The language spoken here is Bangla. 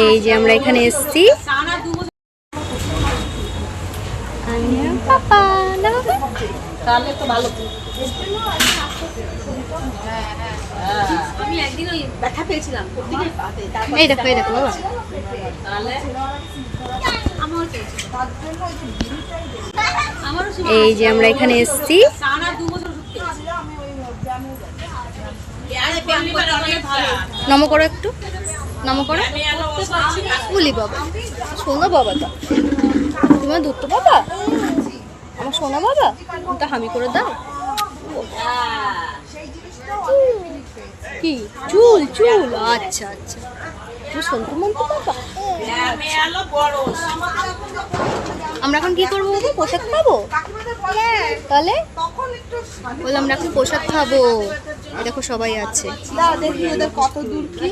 এই যে আমরা এখানে এসেছি। পাপা না তাহলে তো ভালো। আমি একদিন ওই ব্যথা পেয়েছিলাম এই দেখো বাবা। এই যে আমরা এখানে এসেছি। নম করো একটু, নম করো। বলি বাবা, শোনো বাবা, তো তোমার দুধ তো বাবা, আমার সোনা বাবা, ওটা হামি করে দাও। কি চুল চুল? আচ্ছা আচ্ছা, তুমি সন্তু মন্তু বাবা। আমরা এখন কি করবো বাবা? পোশাক খাবো। তাহলে বললাম আমরা এখন পোশাক খাবো। দেখো সবাই আছে, দেখি ওদের কত দূর কি।